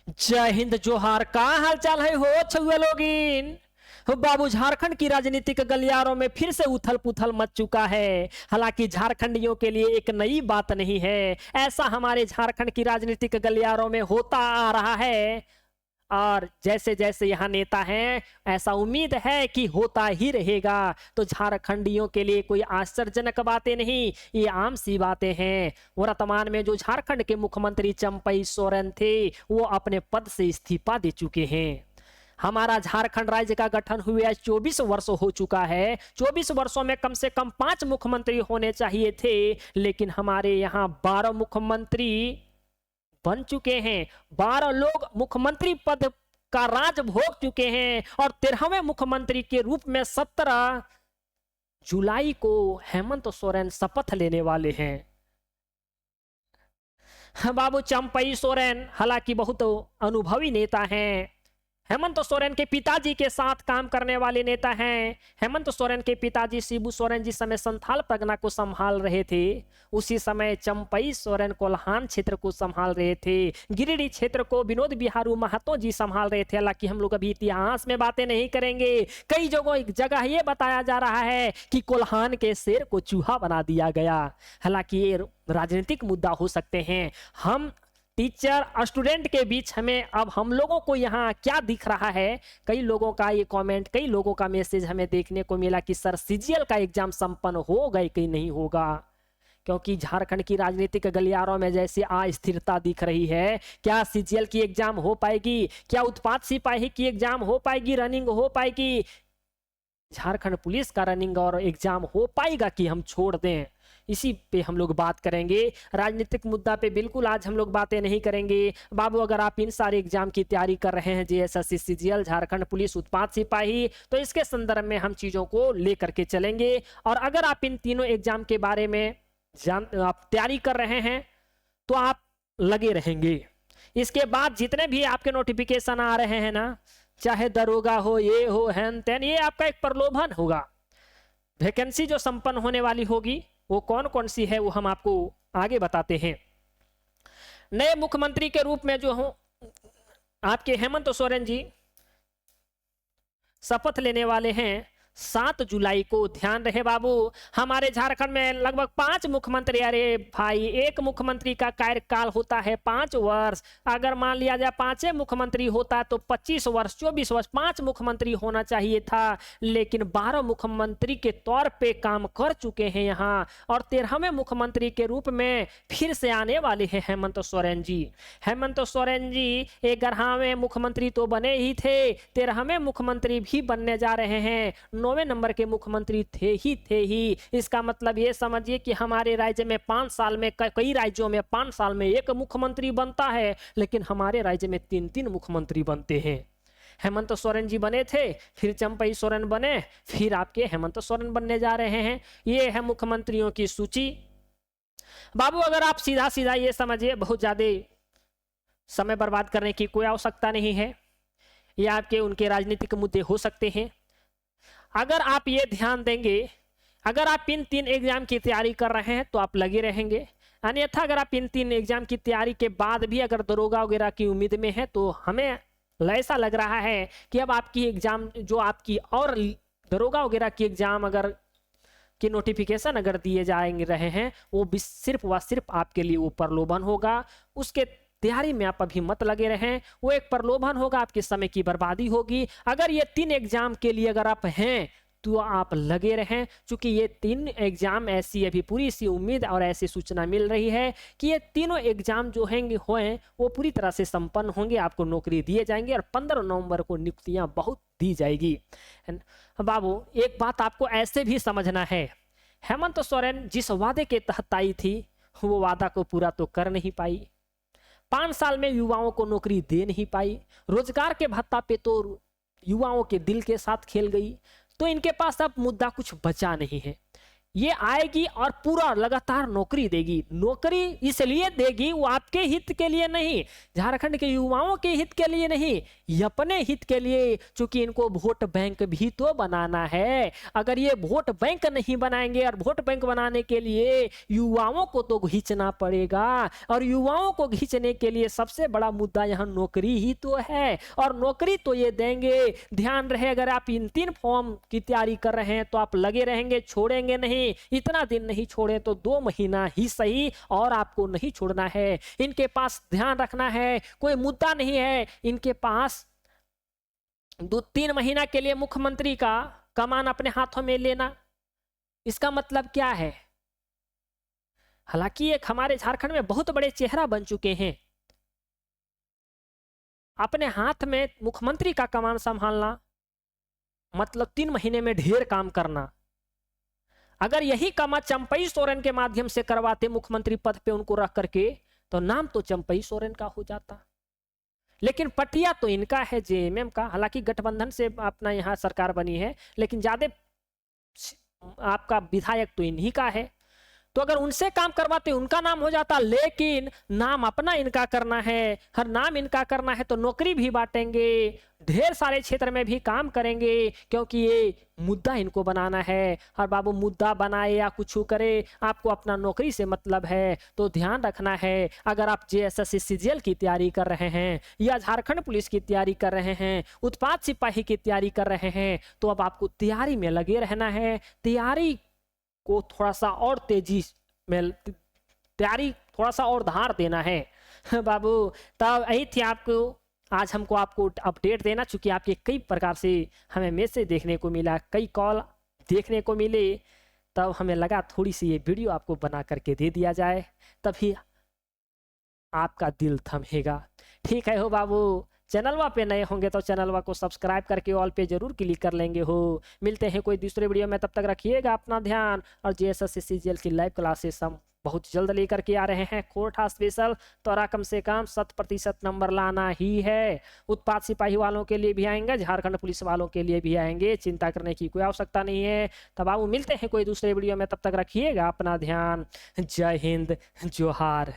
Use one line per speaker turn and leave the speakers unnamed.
जय हिंद जोहार। का हाल चाल है हो छुआ लोगिन? हो बाबू, झारखंड की राजनीतिक गलियारों में फिर से उथल पुथल मच चुका है। हालांकि झारखंडियों के लिए एक नई बात नहीं है, ऐसा हमारे झारखंड की राजनीतिक गलियारों में होता आ रहा है। और जैसे जैसे यहाँ नेता हैं, ऐसा उम्मीद है कि होता ही रहेगा। तो झारखंडियों के लिए कोई आश्चर्यजनक बातें नहीं, ये आम सी बातें हैं। वर्तमान में जो झारखंड के मुख्यमंत्री चंपई सोरेन थे, वो अपने पद से इस्तीफा दे चुके हैं। हमारा झारखंड राज्य का गठन हुए आज 24 वर्ष हो चुका है। 24 वर्षों में कम से कम 5 मुख्यमंत्री होने चाहिए थे, लेकिन हमारे यहाँ 12 मुख्यमंत्री बन चुके हैं। 12 लोग मुख्यमंत्री पद का राज भोग चुके हैं और 13वें मुख्यमंत्री के रूप में 17 जुलाई को हेमंत सोरेन शपथ लेने वाले हैं। बाबू, चंपई सोरेन हालांकि बहुत अनुभवी नेता हैं। हेमंत सोरेन के पिताजी के साथ काम करने वाले नेता हैं। हेमंत सोरेन के पिताजी शिबू सोरेन जिस समय संथाल परगना को संभाल रहे थे, उसी समय चंपई सोरेन कोल्हान क्षेत्र को संभाल रहे थे। गिरिडीह क्षेत्र को विनोद बिहारू महतो जी संभाल रहे थे। हालांकि हम लोग अभी इतिहास में बातें नहीं करेंगे। कई जगह ये बताया जा रहा है कि कोल्हान के शेर को चूहा बना दिया गया। हालांकि ये राजनीतिक मुद्दा हो सकते हैं। हम टीचर स्टूडेंट के बीच हमें अब हम लोगों को यहाँ क्या दिख रहा है, कई लोगों का ये कमेंट, कई लोगों का मैसेज हमें देखने को मिला कि सर सीजीएल का एग्जाम संपन्न हो गए कि नहीं होगा। क्योंकि झारखंड की राजनीतिक गलियारों में जैसे अस्थिरता दिख रही है, क्या सीजीएल की एग्जाम हो पाएगी, क्या उत्पाद सिपाही की एग्जाम हो पाएगी, रनिंग हो पाएगी, झारखंड पुलिस का रनिंग और एग्जाम हो पाएगा कि हम छोड़ दें। इसी पे हम लोग बात करेंगे। राजनीतिक मुद्दा पे बिल्कुल आज हम लोग बातें नहीं करेंगे। बाबू, अगर आप इन सारे एग्जाम की तैयारी कर रहे हैं, जेएसएससी, सीजीएल, झारखंड पुलिस, उत्पाद सिपाही, तो इसके संदर्भ में हम चीजों को लेकर के चलेंगे। और अगर आप इन तीनों एग्जाम के बारे में आप तैयारी कर रहे हैं तो आप लगे रहेंगे। इसके बाद जितने भी आपके नोटिफिकेशन आ रहे हैं ना, चाहे दरोगा हो, ये हो, हैन तैन, ये आपका एक प्रलोभन होगा। वैकेंसी जो संपन्न होने वाली होगी वो कौन कौन सी है, वो हम आपको आगे बताते हैं। नए मुख्यमंत्री के रूप में जो हो आपके हेमंत सोरेन जी शपथ लेने वाले हैं 7 जुलाई को। ध्यान रहे बाबू, हमारे झारखंड में लगभग 5 मुख्यमंत्री, अरे भाई, एक मुख्यमंत्री का कार्यकाल होता है 5 वर्ष। अगर मान लिया जाए 5 मुख्यमंत्री होता तो 25 वर्ष, 24 वर्ष, 5 मुख्यमंत्री होना चाहिए था। लेकिन 12 मुख्यमंत्री के तौर पे काम कर चुके हैं यहाँ, और 13वें मुख्यमंत्री के रूप में फिर से आने वाले हैं हेमंत सोरेन जी। हेमंत सोरेन जी 11वें मुख्यमंत्री तो बने ही थे, 13वें मुख्यमंत्री भी बनने जा रहे हैं। 9वें नंबर के मुख्यमंत्री थे ही। इसका मतलब ये समझिए कि हमारे राज्य में 5 साल में, कई राज्यों में 5 साल में एक मुख्यमंत्री बनता है, लेकिन हमारे राज्य में 3-3 मुख्यमंत्री बनते हैं। हेमंत सोरेन जी बने थे, फिर चंपई सोरेन बने, फिर आपके हेमंत सोरेन बनने जा रहे हैं। ये है मुख्यमंत्रियों की सूची। बाबू, अगर आप सीधा सीधा ये समझिए, बहुत ज्यादा समय बर्बाद करने की कोई आवश्यकता नहीं है। ये आपके उनके राजनीतिक मुद्दे हो सकते हैं। अगर आप ये ध्यान देंगे, अगर आप इन 3 एग्जाम की तैयारी कर रहे हैं तो आप लगे रहेंगे। अन्यथा अगर आप इन 3 एग्जाम की तैयारी के बाद भी अगर दरोगा वगैरह की उम्मीद में है, तो हमें ऐसा लग रहा है कि अब आपकी एग्जाम जो आपकी और दरोगा वगैरह की एग्जाम अगर कि नोटिफिकेशन अगर दिए जाएंगे रहे हैं, वो भी सिर्फ व सिर्फ आपके लिए वो प्रलोभन होगा। उसके तैयारी में आप अभी मत लगे रहें, वो एक प्रलोभन होगा, आपके समय की बर्बादी होगी। अगर ये 3 एग्जाम के लिए अगर आप हैं तो आप लगे रहें, क्योंकि ये 3 एग्जाम ऐसी अभी पूरी सी उम्मीद और ऐसी सूचना मिल रही है कि ये तीनों एग्जाम जो होंगे वो पूरी तरह से संपन्न होंगे, आपको नौकरी दिए जाएंगे और 15 नवंबर को नियुक्तियां बहुत दी जाएगी। बाबू, एक बात आपको ऐसे भी समझना है, हेमंत सोरेन जिस वादे के तहत आई थी, वो वादा को पूरा तो कर नहीं पाई। 5 साल में युवाओं को नौकरी दे नहीं पाई। रोजगार के भत्ता पे तो युवाओं के दिल के साथ खेल गई। तो इनके पास अब मुद्दा कुछ बचा नहीं है। ये आएगी और पूरा लगातार नौकरी देगी। नौकरी इसलिए देगी, वो आपके हित के लिए नहीं, झारखंड के युवाओं के हित के लिए नहीं, ये अपने हित के लिए, क्योंकि इनको वोट बैंक भी तो बनाना है। अगर ये वोट बैंक नहीं बनाएंगे, और वोट बैंक बनाने के लिए युवाओं को तो खींचना पड़ेगा, और युवाओं को खींचने के लिए सबसे बड़ा मुद्दा यहाँ नौकरी ही तो है, और नौकरी तो ये देंगे। ध्यान रहे, अगर आप इन 3 फॉर्म की तैयारी कर रहे हैं तो आप लगे रहेंगे, छोड़ेंगे नहीं। इतना दिन नहीं छोड़े तो 2 महीना ही सही, और आपको नहीं छोड़ना है। इनके पास ध्यान रखना है, कोई मुद्दा नहीं है इनके पास 2-3 महीना के लिए मुख्यमंत्री का कमान अपने हाथों में लेना। इसका मतलब क्या है? हालांकि एक हमारे झारखंड में बहुत बड़े चेहरा बन चुके हैं, अपने हाथ में मुख्यमंत्री का कमान संभालना मतलब 3 महीने में ढेर काम करना। अगर यही काम चंपई सोरेन के माध्यम से करवाते मुख्यमंत्री पद पे उनको रख करके, तो नाम तो चंपई सोरेन का हो जाता। लेकिन पटिया तो इनका है, जेएमएम का। हालांकि गठबंधन से अपना यहाँ सरकार बनी है, लेकिन ज्यादा आपका विधायक तो इन्हीं का है। तो अगर उनसे काम करवाते उनका नाम हो जाता, लेकिन नाम अपना इनका करना है, हर नाम इनका करना है, तो नौकरी भी बांटेंगे, ढेर सारे क्षेत्र में भी काम करेंगे, क्योंकि ये मुद्दा इनको बनाना है। हर बाबू मुद्दा बनाए या कुछ करे, आपको अपना नौकरी से मतलब है। तो ध्यान रखना है, अगर आप जेएसएससी सीजीएल की तैयारी कर रहे हैं, या झारखंड पुलिस की तैयारी कर रहे हैं, उत्पाद सिपाही की तैयारी कर रहे हैं, तो अब आपको तैयारी में लगे रहना है। तैयारी को थोड़ा सा और तेजी में, तैयारी थोड़ा सा और धार देना है बाबू। तब यही थी आपको आज हमको आपको अपडेट देना, चूंकि आपके कई प्रकार से हमें मैसेज देखने को मिला, कई कॉल देखने को मिले, तब हमें लगा थोड़ी सी ये वीडियो आपको बना करके दे दिया जाए, तभी आपका दिल थमेगा। ठीक है हो बाबू, चैनलवा पे नए होंगे तो चैनलवा को सब्सक्राइब करके ऑल पे जरूर क्लिक कर लेंगे हो। मिलते हैं कोई दूसरे वीडियो में, तब तक रखिएगा अपना ध्यान। और जेएसएससी सीजीएल की लाइव क्लासेस हम बहुत जल्द लेकर के आ रहे हैं, कोटा स्पेशल। तो कम से कम 100% नंबर लाना ही है। उत्पाद सिपाही वालों के लिए भी आएंगे, झारखंड पुलिस वालों के लिए भी आएंगे, चिंता करने की कोई आवश्यकता नहीं है। तब आप मिलते हैं कोई दूसरे वीडियो में, तब तक रखिएगा अपना ध्यान। जय हिंद, जोहार।